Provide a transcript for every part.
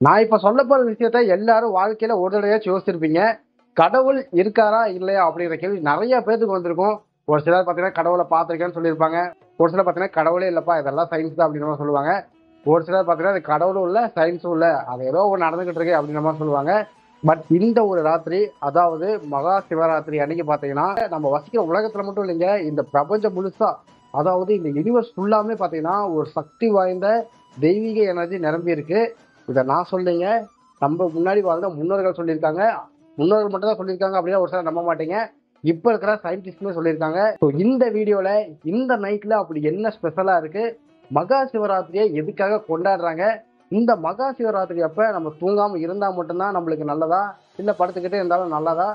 நான் இப்ப சொல்ல போற விஷயத்த எல்லாரும் வாழ்க்கையில ஒரு தடவையாச்சும் யோசிச்சிருப்பீங்க. கடவுள் இருக்காரா இல்லையா அப்படிங்கிற கேள்வி நிறைய பேத்துக்கு வந்திருக்கும். ஒரு சிலர் பார்த்தீங்கன்னா கடவுளை பார்த்திருக்கேன்னு சொல்லியிருப்பாங்க. ஒரு சிலர் பார்த்தீங்கன்னா கடவுளே இல்லப்பா இதெல்லாம் சயின்ஸ் தான் அப்படின்ற மாதிரி சொல்லுவாங்க. ஒரு சிலர் பார்த்தீங்கன்னா அது கடவுளும் இல்ல சயின்ஸும் இல்ல அது ஏதோ ஒன்று நடந்துகிட்டு இருக்கு அப்படின்ற மாதிரி சொல்லுவாங்க. பட் இந்த ஒரு ராத்திரி, அதாவது மகா சிவராத்திரி அன்னைக்கு பார்த்தீங்கன்னா நம்ம வசிக்கிற உலகத்துல மட்டும் இல்லைங்க, இந்த பிரபஞ்சம் முழுசா, அதாவது இந்த யூனிவர்ஸ் ஃபுல்லாமே பார்த்தீங்கன்னா ஒரு சக்தி வாய்ந்த தெய்வீக எனர்ஜி நிரம்பி இருக்கு. இதை நான் சொல்லிங்க, நம்ம முன்னாடி வாழ்ந்த முன்னோர்கள் சொல்லியிருக்காங்க. முன்னோர்கள் மட்டும் தான் சொல்லியிருக்காங்க அப்படின்னா ஒரு சிலர் நம்ப மாட்டீங்க. இப்ப இருக்கிற சயின்டிஸ்டுமே சொல்லியிருக்காங்க. ஸோ இந்த வீடியோல இந்த நைட்ல அப்படி என்ன ஸ்பெஷலா இருக்கு, மகா சிவராத்திரியை எதுக்காக கொண்டாடுறாங்க, இந்த மகா சிவராத்திரி அப்ப நம்ம தூங்காம இருந்தா மட்டும்தான் நம்மளுக்கு நல்லதா, இல்ல படுத்துக்கிட்டே இருந்தாலும் நல்லதா,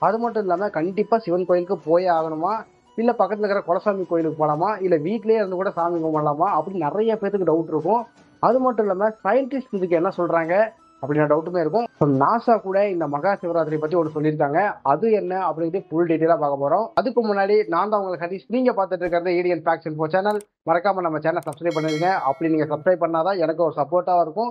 அது மட்டும் இல்லாம கண்டிப்பா சிவன் கோயிலுக்கு போயே ஆகணுமா, இல்ல பக்கத்துல இருக்கிற குலசாமி கோயிலுக்கு போலாமா, இல்ல வீட்லயே இருந்து கூட சாமி கும்பிடலாமா அப்படின்னு நிறைய பேருக்கு டவுட் இருக்கும். அது மட்டும் இல்லாம சயின்டிஸ்ட் இதுக்கு என்ன சொல்றாங்க அப்படின்ற டவுட்டுமே இருக்கும். நாசா கூட இந்த மகா சிவராத்திரி பத்தி ஒன்று சொல்லியிருக்காங்க. அது என்ன அப்படிங்கிறது ஃபுல் டீட்டெயிலா பார்க்க போறோம். அதுக்கு முன்னாடி நான் தான் உங்களுக்கு ஹரிஷ். நீங்க பார்த்துட்டு இருக்கிறது ஏடியன் ஃபேக்ட்ஸ் இன்ஃபோ சேனல். மறக்காம நம்ம சேனல் சப்ஸ்கிரைப் பண்ணிருங்க. அப்படி நீங்க சப்ஸ்கிரைப் பண்ணாதான் எனக்கு ஒரு சப்போர்ட்டா இருக்கும்.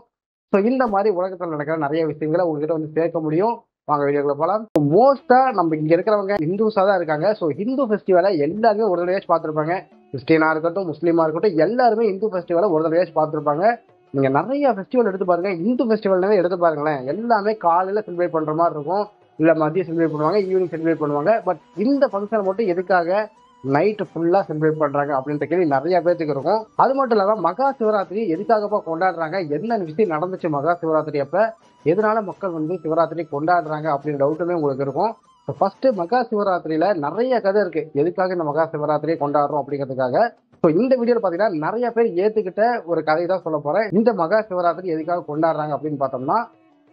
ஸோ இந்த மாதிரி உலகத்தில் நடக்கிற நிறைய விஷயங்களை உங்ககிட்ட வந்து சேர்க்க முடியும். வாங்க வீடியோக்குள்ள போகலாம். மோஸ்டா நம்ம இங்க இருக்கிறவங்க ஹிந்துஸா தான் இருக்காங்க. ஸோ ஹிந்து ஃபெஸ்டிவலை எல்லாருமே ஒரு தடவையாச்சும் பார்த்துருப்பாங்க. கிறிஸ்டியனா இருக்கட்டும், முஸ்லீமா இருக்கட்டும், எல்லாருமே இந்து ஃபெஸ்டிவலை ஒரு தடவையாச்சும் பார்த்துருப்பாங்க. நீங்க நிறைய ஃபெஸ்டிவல் எடுத்து பாருங்க, இந்து ஃபெஸ்டிவல்னாவே எடுத்து பாருங்களேன், எல்லாமே காலையில செலிப்ரேட் பண்ற மாதிரி இருக்கும், இல்ல மதியம் செலிப்ரேட் பண்ணுவாங்க, ஈவினிங் செலிப்ரேட் பண்ணுவாங்க. பட் இந்த ஃபங்க்ஷன் மட்டும் எதுக்காக நைட் ஃபுல்லா செலிப்ரேட் பண்றாங்க அப்படின்ற கேள்வி நிறைய பேருக்கு இருக்கும். அது மட்டும் இல்லாம மகா சிவராத்திரி எதுக்காகப்பா கொண்டாடுறாங்க, என்ன விஷயம் நடந்துச்சு மகா சிவராத்திரி அப்ப, எதனால மக்கள் வந்து சிவராத்திரி கொண்டாடுறாங்க அப்படின்ற டவுட்டுமே உங்களுக்கு இருக்கும். ஃபர்ஸ்ட் மகா சிவராத்திரியில நிறைய கதை இருக்கு, எதுக்காக இந்த மகா சிவராத்திரியை கொண்டாடுறோம் அப்படிங்கிறதுக்காக. ஸோ இந்த வீடியோல பாத்தீங்கன்னா நிறைய பேர் ஏத்துக்கிட்ட ஒரு கதை தான் சொல்ல போறேன். இந்த மகா சிவராத்திரி எதுக்காக கொண்டாடுறாங்க அப்படின்னு பார்த்தோம்னா,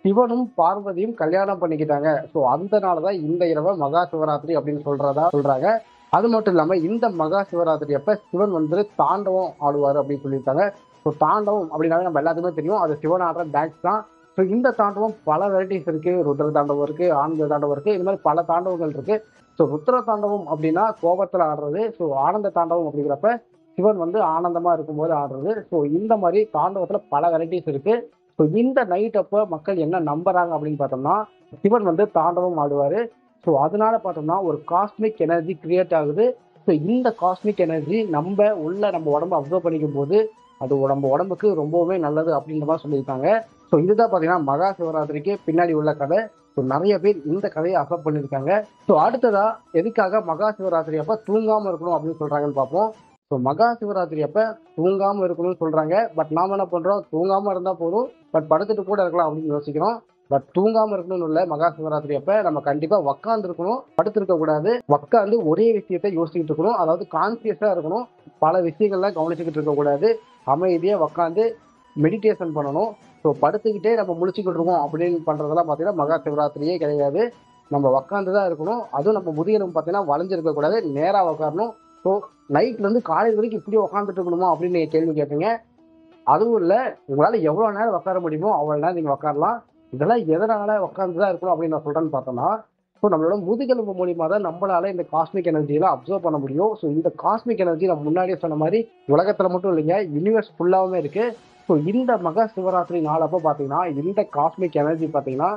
சிவனும் பார்வதியும் கல்யாணம் பண்ணிக்கிட்டாங்க. ஸோ அதனாலதான் இந்த இரவை மகா சிவராத்திரி அப்படின்னு சொல்றாங்க. அது மட்டும் இல்லாம இந்த மகா சிவராத்திரி அப்ப சிவன் வந்து தாண்டவம் ஆடுவாரு அப்படின்னு சொல்லியிருக்காங்க. ஸோ தாண்டவம் அப்படின்னாவே நம்ம எல்லாத்துக்குமே தெரியும், அது சிவன் ஆடுற டான்ஸ் தான். ஸோ இந்த தாண்டவம் பல வெரைட்டிஸ் இருக்கு. ருத்ர தாண்டவம் இருக்கு, ஆனந்த தாண்டவம் இருக்கு, இந்த மாதிரி பல தாண்டவங்கள் இருக்கு. ஸோ ருத்ர தாண்டவம் அப்படின்னா கோபத்துல ஆடுறது. ஸோ ஆனந்த தாண்டவம் அப்படிங்கிறப்ப சிவன் வந்து ஆனந்தமா இருக்கும்போது ஆடுறது. ஸோ இந்த மாதிரி தாண்டவத்துல பல வெரைட்டிஸ் இருக்கு. ஸோ இந்த நைட் அப்ப மக்கள் என்ன நம்புறாங்க அப்படின்னு பார்த்தோம்னா, சிவன் வந்து தாண்டவம் ஆடுவாரு. ஸோ அதனால பார்த்தோம்னா ஒரு காஸ்மிக் எனர்ஜி கிரியேட் ஆகுது. ஸோ இந்த காஸ்மிக் எனர்ஜி நம்ம உடம்பு அப்சர்வ் பண்ணிக்கும் போது அது நம்ம உடம்புக்கு ரொம்பவுமே நல்லது அப்படின்ற மாதிரி சொல்லியிருக்காங்க. ஸோ இதுதான் பார்த்தீங்கன்னா மகா சிவராத்திரிக்கு பின்னாடி உள்ள கதை. ஸோ நிறைய பேர் இந்த கதையை அக்செப்ட் பண்ணியிருக்காங்க. ஸோ அடுத்ததா எதுக்காக மகா சிவராத்திரி அப்ப தூங்காம இருக்கணும் அப்படின்னு சொல்றாங்கன்னு பார்ப்போம். ஸோ மகா சிவராத்திரி அப்ப தூங்காம இருக்கணும்னு சொல்றாங்க. பட் நாம என்ன பண்றோம், தூங்காம இருந்தா போதும், பட் படுத்துட்டு கூட இருக்கலாம் அப்படின்னு யோசிக்கிறோம். பட் தூங்காம இருக்கணும்னு இல்லை, மகா சிவராத்திரி அப்ப நம்ம கண்டிப்பா உக்காந்து இருக்கணும், படுத்திருக்க கூடாது. உக்காந்து ஒரே விஷயத்தை யோசிச்சுட்டு இருக்கணும், அதாவது கான்சியஸா இருக்கணும். பல விஷயங்கள்லாம் கவனிச்சுக்கிட்டு இருக்க கூடாது. அமைதியா உக்காந்து மெடிடேஷன் பண்ணணும். ஸோ படுத்துக்கிட்டே நம்ம முழிச்சுக்கிட்டு இருக்கோம் அப்படின்னு பண்றதெல்லாம் பார்த்தீங்கன்னா மகா சிவராத்திரியே கிடையாது. நம்ம உக்காந்து தான் இருக்கணும். அதுவும் நம்ம முதுகெலும்பு பார்த்தீங்கன்னா வளைஞ்சிருக்க கூடாது, நேரா உட்காரணும். ஸோ நைட்ல இருந்து காலையில் வரைக்கும் இப்படியே உட்காந்துட்டு இருக்கணுமா அப்படின்னு நீங்க கேள்வி கேட்பீங்க. அதுவும் இல்லை, உங்களால எவ்வளவு நேரம் உட்கார முடியுமோ அவ்வளவு நேரம் நீங்க உட்காரலாம். இதெல்லாம் எதனால உட்காந்துதான் இருக்கணும் அப்படின்னு நான் சொல்றேன்னு பார்த்தோம்னா, ஸோ நம்மளோட முதுகெலும்பு மூலியமா தான் நம்மளால இந்த காஸ்மிக் எனர்ஜியெல்லாம் அப்சர்வ் பண்ண முடியும். ஸோ இந்த காஸ்மிக் எனர்ஜி நம்ம முன்னாடியே சொன்ன மாதிரி உலகத்துல மட்டும் இல்லைங்க, யூனிவர்ஸ் ஃபுல்லாவுமே இருக்கு. ஸோ இந்த மகா சிவராத்திரி நாளப்போ பார்த்தீங்கன்னா இந்த காஸ்மிக் எனர்ஜி பார்த்தீங்கன்னா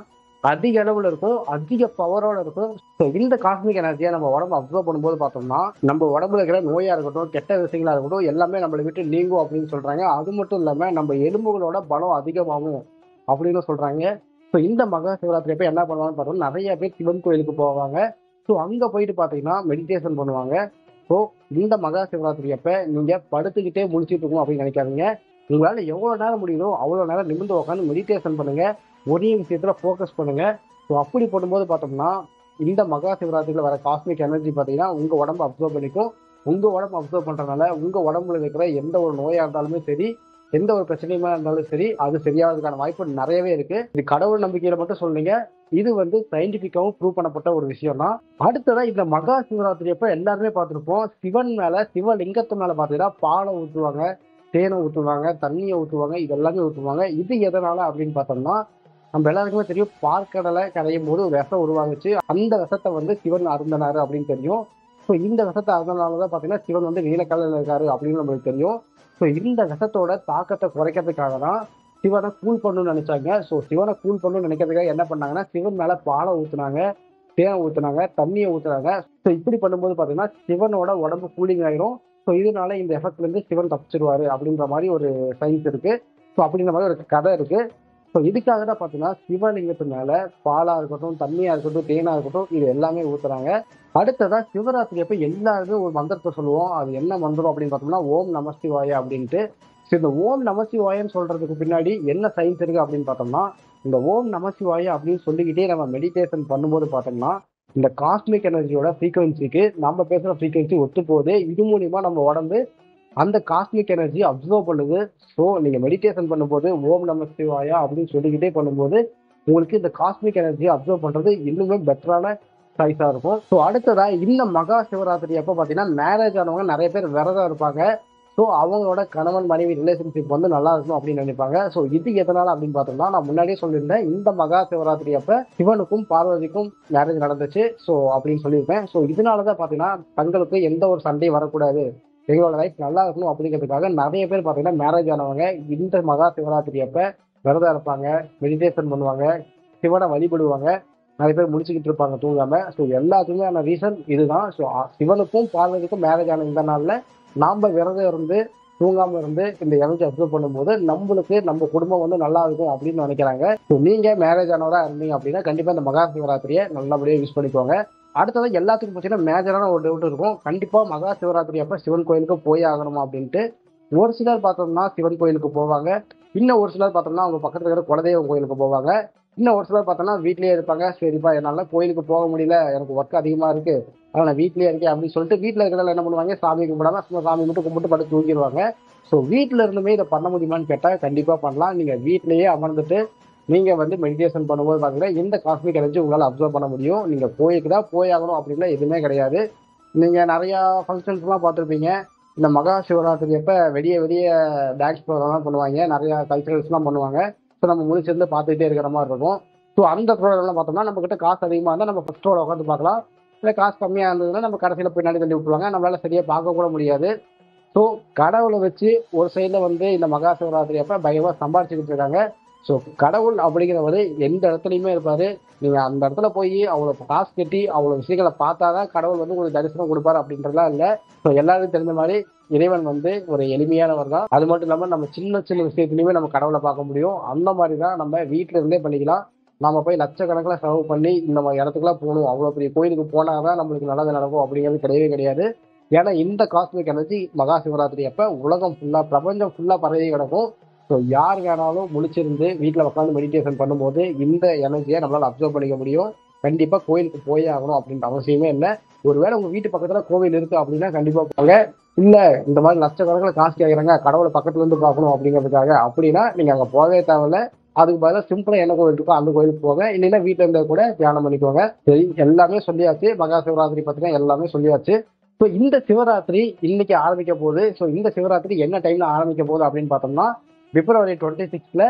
அதிக அளவுல இருக்கும், அதிக பவரோட இருக்கும். ஸோ இந்த காஸ்மிக் எனர்ஜியை நம்ம உடம்பு அப்சர்வ் பண்ணும்போது பார்த்தோம்னா நம்ம உடம்புல இருக்கிற நோயா இருக்கட்டும், கெட்ட விஷயங்களா இருக்கட்டும், எல்லாமே நம்மளை விட்டு நீங்கும் அப்படின்னு சொல்றாங்க. அது மட்டும் இல்லாம நம்ம எலும்புகளோட பலம் அதிகமாகும் அப்படின்னு சொல்றாங்க. ஸோ இந்த மகா சிவராத்திரி அப்ப என்ன பண்ணுவாங்கன்னு பார்த்தோம்னா நிறைய பேர் சிவன் கோயிலுக்கு போவாங்க. ஸோ அங்க போயிட்டு பார்த்தீங்கன்னா மெடிடேஷன் பண்ணுவாங்க. ஸோ இந்த மகா சிவராத்திரி அப்ப நீங்க படுத்துக்கிட்டே முடிச்சுட்டு இருக்கணும் அப்படின்னு நினைக்காதீங்க. உங்களால எவ்வளவு நேரம் முடியுதோ அவ்வளவு நேரம் நிமிர்ந்து உட்காந்து மெடிடேஷன் பண்ணுங்க, ஒரே விஷயத்துல ஃபோக்கஸ் பண்ணுங்க. ஸோ அப்படி பண்ணும்போது பார்த்தோம்னா இந்த மகா சிவராத்திரியில் வர காஸ்மிக் எனர்ஜி பார்த்தீங்கன்னா உங்க உடம்பு அப்சர்வ் பண்ணிக்கும். உங்க உடம்பு அப்சர்வ் பண்றதுனால உங்க உடம்புல இருக்கிற எந்த ஒரு நோயா இருந்தாலுமே சரி, எந்த ஒரு பிரச்சனையுமா இருந்தாலும் சரி, அது சரியாவதுக்கான வாய்ப்பு நிறையவே இருக்கு. இது கடவுள் நம்பிக்கையில மட்டும் சொல்லுங்க, இது வந்து சயின்டிபிக்காவும் ப்ரூவ் பண்ணப்பட்ட ஒரு விஷயம் தான். அடுத்ததா இந்த மகா சிவராத்திரி அப்ப எல்லாருமே பார்த்திருப்போம், சிவன் மேல, சிவலிங்கத்து மேல பாத்தீங்கன்னா பாலை ஊற்றுவாங்க, தேனை ஊற்றுவாங்க, தண்ணியை ஊற்றுவாங்க, இது எல்லாமே ஊற்றுவாங்க. இது எதனால அப்படின்னு பார்த்தோம்னா, நம்ம எல்லாருக்குமே தெரியும், பார்க்கடலை கரையும் போது ஒரு விஷம் உருவாகுச்சு, அந்த விஷத்தை வந்து சிவன் அருந்தினாரு அப்படின்னு தெரியும். ஸோ இந்த விஷத்தை அருந்தனாலதான் பாத்தீங்கன்னா சிவன் வந்து நீலக்கல்ல இருக்காரு அப்படின்னு நம்மளுக்கு தெரியும். ஸோ இந்த விஷத்தோட தாக்கத்தை குறைக்கிறதுக்காக தான் சிவனை கூல் பண்ணணும்னு நினைச்சாங்க. ஸோ சிவனை கூல் பண்ணணும்னு நினைக்கிறதுக்காக என்ன பண்ணாங்கன்னா, சிவன் மேல பாலை ஊத்துனாங்க, தேனை ஊத்துனாங்க, தண்ணியை ஊத்துனாங்க. ஸோ இப்படி பண்ணும்போது பாத்தீங்கன்னா சிவனோட உடம்பு கூலிங் ஆயிரும். ஸோ இதனால இந்த எஃபெக்ட்ல இருந்து சிவன் தப்பிச்சிருவாரு அப்படின்ற மாதிரி ஒரு சயின்ஸ் இருக்கு. ஸோ அப்படின்ற மாதிரி ஒரு கதை இருக்கு. ஸோ இதுக்காக தான் பார்த்தீங்கன்னா சிவலிங்கத்து மேல பாலா இருக்கட்டும், தண்ணியா இருக்கட்டும், தேனா இருக்கட்டும், இது எல்லாமே ஊத்துறாங்க. அடுத்ததா சிவராத்திரி அப்ப எல்லாருமே ஒரு மந்திரத்தை சொல்லுவோம். அது என்ன மந்திரம் அப்படின்னு பார்த்தோம்னா, ஓம் நம சிவாய அப்படின்ட்டு. ஸோ இந்த ஓம் நம சிவாயன்னு சொல்றதுக்கு பின்னாடி என்ன சயின்ஸ் இருக்கு அப்படின்னு பார்த்தோம்னா, இந்த ஓம் நம சிவாய அப்படின்னு சொல்லிக்கிட்டே நம்ம மெடிடேஷன் பண்ணும்போது பார்த்தோம்னா, இந்த காஸ்மிக் எனர்ஜியோட ஃப்ரீக்வன்சிக்கு நம்ம பேசுற ஃப்ரீக்வன்சி ஒத்து போகுது. இது மூலியமா நம்ம உடம்பு அந்த காஸ்மிக் எனர்ஜி அப்சர்வ் பண்ணுது. ஸோ நீங்க மெடிடேஷன் பண்ணும்போது ஓம் நம சிவாயா அப்படின்னு சொல்லிக்கிட்டே பண்ணும்போது உங்களுக்கு இந்த காஸ்மிக் எனர்ஜியை அப்சர்வ் பண்றது இன்னுமே பெட்டரான சாய்ஸா இருக்கும். ஸோ அடுத்ததா இந்த மகா சிவராத்திரி அப்போ பார்த்தீங்கன்னா மேரேஜ் ஆனவங்க நிறைய பேர் விரதம் இருப்பாங்க. ஸோ அவங்களோட கணவன் மனைவி ரிலேஷன்ஷிப் வந்து நல்லா இருக்கும் அப்படின்னு நினைப்பாங்க. ஸோ இது எதனால அப்படின்னு பார்த்தோம்னா, நான் முன்னாடியே சொல்லியிருந்தேன், இந்த மகா சிவராத்திரி அப்ப சிவனுக்கும் பார்வதிக்கும் மேரேஜ் நடந்துச்சு. ஸோ அப்படின்னு சொல்லியிருப்பேன். ஸோ இதனாலதான் பார்த்தீங்கன்னா தங்களுக்கு எந்த ஒரு சண்டையும் வரக்கூடாது, எங்களோட லைஃப் நல்லா இருக்கணும் அப்படிங்கிறதுக்காக நிறைய பேர் பார்த்தீங்கன்னா மேரேஜ் ஆனவங்க இந்த மகா சிவராத்திரி அப்ப விரதம் இருப்பாங்க, மெடிடேஷன் பண்ணுவாங்க, சிவனை வழிபடுவாங்க. நிறைய பேர் முடிச்சுக்கிட்டு இருப்பாங்க தூங்காம. ஸோ எல்லாத்துக்குமே ரீசன் இதுதான். ஸோ சிவனுக்கும் பார்வதிக்கும் மேரேஜ் ஆன இந்த நாள்ல நாம விரதம் இருந்து தூங்காம இருந்து இந்த எனர்ஜி அப்சர்வ் பண்ணும்போது நம்மளுக்கு நம்ம குடும்பம் வந்து நல்லா இருக்கும் அப்படின்னு நினைக்கிறாங்க. ஸோ நீங்க மேரேஜ் ஆனவரா இருந்தீங்க அப்படின்னா கண்டிப்பா இந்த மகா சிவராத்திரியை நல்லபடியாக யூஸ் பண்ணிக்கோங்க. அடுத்தது எல்லாத்துக்கும் பார்த்தீங்கன்னா மேஜரான ஒரு டவுட் இருக்கும். கண்டிப்பா மகா சிவராத்திரி அப்ப சிவன் கோயிலுக்கு போய் ஆகணுமா அப்படின்ட்டு. ஒரு சிலர் பார்த்தோம்னா சிவன் கோயிலுக்கு போவாங்க. இன்னும் ஒரு சிலர் பார்த்தோம்னா அவங்க பக்கத்துல இருக்கிற குலதெய்வம் கோயிலுக்கு போவாங்க. இன்னும் ஒரு சிலர் பார்த்தோம்னா வீட்லயே இருப்பாங்க. சரிப்பா என்னால கோயிலுக்கு போக முடியல, எனக்கு ஒர்க் அதிகமா இருக்கு, அதனால நான் வீட்லயே இருக்கேன் அப்படின்னு சொல்லிட்டு வீட்டுல இருக்கிறதால என்ன பண்ணுவாங்க, சாமி கும்பிடாம சும்மா சாமி மட்டும் கும்பிட்டு படுத்து தூங்கிடுவாங்க. ஸோ வீட்டுல இருந்துமே இதை பண்ண முடியுமான்னு கேட்டா கண்டிப்பா பண்ணலாம். நீங்க வீட்லயே அமர்ந்துட்டு நீங்க வந்து மெடிடேஷன் பண்ணும்போது பாத்தீங்கன்னா இந்த காஸ்மிக் எனர்ஜி உங்களால அப்சர்வ் பண்ண முடியும். நீங்க கோயிலுக்கு தான் போய் ஆகணும் அப்படின்னா எதுவுமே கிடையாது. நீங்க நிறைய ஃபங்க்ஷன்ஸ் எல்லாம் பார்த்துருப்பீங்க. இந்த மகா சிவராத்திரி அப்ப வெளிய வெளிய டான்ஸ் ப்ரோக்ராம் பண்ணுவாங்க, நிறைய கல்ச்சரல்ஸ் எல்லாம் பண்ணுவாங்க. ஸோ நம்ம முடிச்சிருந்து பார்த்துக்கிட்டே இருக்கிற மாதிரி இருக்கும். ஸோ அந்த ப்ரோக்ராம்லாம் பார்த்தோம்னா நம்ம கிட்ட காசு அதிகமாக இருந்தால் நம்ம ஃபர்ஸ்டோட உட்காந்து பார்க்கலாம். இல்லை காசு கம்மியாக இருந்ததுன்னா நம்ம கடைசியில் பின்னாடி தள்ளி விட்டுருவாங்க, நம்மளால சரியா பார்க்க கூட முடியாது. ஸோ கடவுளை வச்சு ஒரு சைடில் வந்து இந்த மகா சிவராத்திரி அப்ப பயங்கரமாக சம்பாரிச்சுக்கிட்டு இருக்காங்க. ஸோ கடவுள் அப்படிங்கிறவர் எந்த இடத்துலையுமே இருப்பாரு. நீங்க அந்த இடத்துல போய் அவ்வளோ காசு கட்டி அவ்வளோ விஷயங்களை பார்த்தாதான் கடவுள் வந்து உங்களுக்கு தரிசனம் கொடுப்பாரு அப்படின்றதுலாம் இல்லை. ஸோ எல்லாருக்கும் தெரிஞ்ச மாதிரி இறைவன் வந்து ஒரு எளிமையானவர் தான். அது மட்டும் இல்லாமல் நம்ம சின்ன சின்ன விஷயத்துலையுமே நம்ம கடவுளை பார்க்க முடியும். அந்த மாதிரி தான் நம்ம வீட்டில இருந்தே பண்ணிக்கலாம். நம்ம போய் லட்சக்கணக்கில் செலவு பண்ணி இந்த மாதிரி இடத்துக்குலாம் போகணும், அவ்வளோ பெரிய கோயிலுக்கு போனாதான் நம்மளுக்கு நல்லது நடக்கும் அப்படிங்கிறது கிடையவே கிடையாது. ஏன்னா இந்த காஸ்மிக் எனர்ஜி மகா சிவராத்திரி அப்ப உலகம் ஃபுல்லா பிரபஞ்சம் ஃபுல்லா பரவி கிடக்கும். ஸோ யார் வேணாலும் முழிச்சிருந்து வீட்டில் உட்காந்து மெடிடேஷன் பண்ணும்போது இந்த எனர்ஜியை நம்மளால அப்சர்வ் பண்ணிக்க முடியும். கண்டிப்பா கோயிலுக்கு போயே ஆகணும் அப்படின்ற அவசியமே இல்லை. ஒருவேளை உங்க வீட்டு பக்கத்துல கோவில் இருக்கு அப்படின்னா கண்டிப்பா போங்க. இல்ல இந்த மாதிரி லட்சக்கணக்கில் காசு கேட்கறாங்க கடவுளை பக்கத்துல இருந்து பார்க்கணும் அப்படிங்கிறதுக்காக அப்படின்னா நீங்க அங்க போகவே தேவையில்ல. அதுக்கு பதிலாக சிம்பிளா என்ன கோவில் இருக்கோ அந்த கோயிலுக்கு போங்க. இல்லைன்னா வீட்டுல இருந்தா கூட தியானம் பண்ணிக்கோங்க. சரி, எல்லாமே சொல்லியாச்சு. மகா சிவராத்திரி பத்தினா எல்லாமே சொல்லியாச்சு. ஸோ இந்த சிவராத்திரி இன்னைக்கு ஆரம்பிக்க போகுது. ஸோ இந்த சிவராத்திரி என்ன டைம்ல ஆரம்பிக்க போகுது அப்படின்னு பார்த்தோம்னா, பிப்ரவரி 26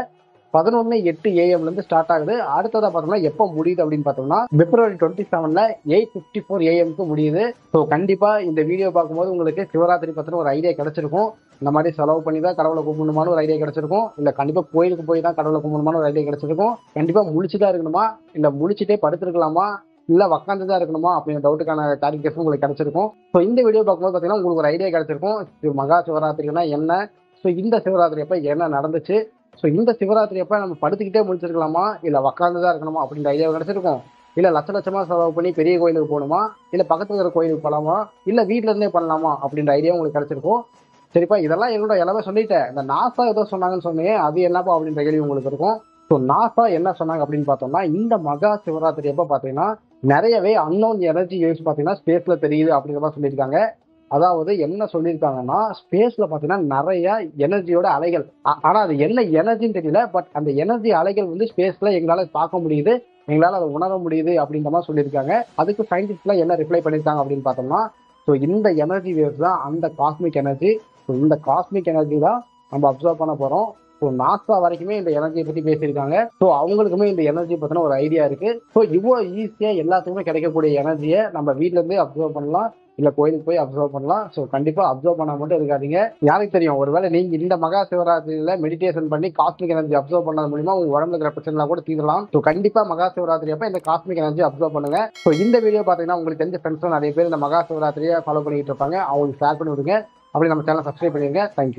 11:08 AM இருந்து ஸ்டார்ட் ஆகுது. அடுத்ததா பார்த்தோம்னா எப்போ முடியுது அப்படின்னு பார்த்தோம்னா பிப்ரவரி 27 8:54 AM முடியுது. ஸோ கண்டிப்பா இந்த வீடியோ பார்க்கும்போது உங்களுக்கு சிவராத்திரி பத்தின ஒரு ஐடியா கிடைச்சிருக்கும். இந்த மாதிரி செலவு பண்ணி தான் கடவுளை கும்பிடணுமான்னு ஒரு ஐடியா கிடைச்சிருக்கும். இல்ல கண்டிப்பா கோயிலுக்கு போய் தான் கடவுளை கும்பிடணுமான்னு ஒரு ஐடியா கிடைச்சிருக்கும். கண்டிப்பா முழிச்சுதான் இருக்கணுமா, இல்ல முழிச்சுட்டே படுத்திருக்கலாமா, இல்ல உட்காந்துதான் இருக்கணுமா அப்படிங்கிற டவுட்டுக்கான கிளாரிஃபிகேஷன் உங்களுக்கு கிடைச்சிருக்கும். ஸோ இந்த வீடியோ பார்க்கும்போது பார்த்தீங்கன்னா உங்களுக்கு ஒரு ஐடியா கிடைச்சிருக்கும் மகா சிவராத்திரினா என்ன, ஸோ இந்த சிவராத்திரி அப்ப என்ன நடந்துச்சு, ஸோ இந்த சிவராத்திரி அப்ப நம்ம படுத்துக்கிட்டே முடிச்சிருக்கலாமா இல்ல உட்காந்துதான் இருக்கணுமா அப்படின்ற ஐடியா கிடைச்சிருக்கும். இல்ல லட்ச லட்சமா செலவு பண்ணி பெரிய கோயிலுக்கு போகணுமா, இல்ல பக்கத்துல இருக்கிற கோயிலுக்கு போகலாமா, இல்ல வீட்டுல இருந்தே பண்ணலாமா அப்படின்ற ஐடியா உங்களுக்கு கிடைச்சிருக்கும். சரிப்பா, இதெல்லாம் என்னோட எல்லாமே சொல்லிட்டேன். இந்த நாசா ஏதோ சொன்னாங்கன்னு சொன்னீங்க, அது என்னப்பா அப்படின்ற கேள்வி உங்களுக்கு இருக்கும். ஸோ நாசா என்ன சொன்னாங்க அப்படின்னு பார்த்தோம்னா, இந்த மகா சிவராத்திரி அப்ப பாத்தீங்கன்னா நிறையவே அன்னோன் எனர்ஜி வேவ்ஸ் பாத்தீங்கன்னா ஸ்பேஸ்ல தெரியுது அப்படிங்கிற மாதிரி சொல்லியிருக்காங்க. அதாவது என்ன சொல்லியிருக்காங்கன்னா, ஸ்பேஸ்ல பாத்தீங்கன்னா நிறைய எனர்ஜியோட அலைகள், ஆனா அது என்ன எனர்ஜின்னு தெரியல, பட் அந்த எனர்ஜி அலைகள் வந்து ஸ்பேஸ்ல எங்களால பார்க்க முடியுது, எங்களால அதை உணர முடியுது அப்படின்ற மாதிரி சொல்லியிருக்காங்க. அதுக்கு சயின்டிஸ்ட்லாம் என்ன ரிப்ளை பண்ணியிருக்காங்க அப்படின்னு பார்த்தோம்னா, ஸோ இந்த எனர்ஜி வேவ்ஸ் தான் அந்த காஸ்மிக் எனர்ஜி. ஸோ இந்த காஸ்மிக் எனர்ஜி தான் நம்ம அப்சர்வ் பண்ண போறோம். ஸோ நாசா வரைக்குமே இந்த எனர்ஜியை பத்தி பேசியிருக்காங்க. ஸோ அவங்களுக்குமே இந்த எனர்ஜி பத்தின ஒரு ஐடியா இருக்கு. ஸோ இவ்வளோ ஈஸியா எல்லாத்துக்குமே கிடைக்கக்கூடிய எனர்ஜியை நம்ம வீட்ல இருந்தே அப்சர்வ் பண்ணலாம். இல்ல கோயிலுக்கு போய் அப்சர்வ் பண்ணலாம். ஸோ கண்டிப்பா அப்சர்வ் பண்ண மட்டும் இருக்காதீங்க. யாருக்கு தெரியும், ஒருவேளை நீங்க இந்த மகா சிவராத்திரியில மெடிடேஷன் பண்ணி காஸ்மிக் எனர்ஜி அப்சர்வ் பண்ணது மூலியமா உங்க உடம்புல இருக்கிற பிரச்சனை கூட தீரலாம். ஸோ கண்டிப்பா மகா சிவராத்திரி அப்ப இந்த காஸ்மிக் எனர்ஜி அப்சர்வ் பண்ணுங்க. ஸோ இந்த வீடியோ பாத்தீங்கன்னா உங்களுக்கு தெரிஞ்ச ஃப்ரெண்ட்ஸ் நிறைய பேர் இந்த மகா சிவராத்திரியை ஃபாலோ பண்ணிட்டு இருப்பாங்க, அவங்களுக்கு ஷேர் பண்ணி விடுங்க. அப்படி நம்ம சேனல் சப்ஸ்கிரைப் பண்ணிருங்க. தேங்க்யூ.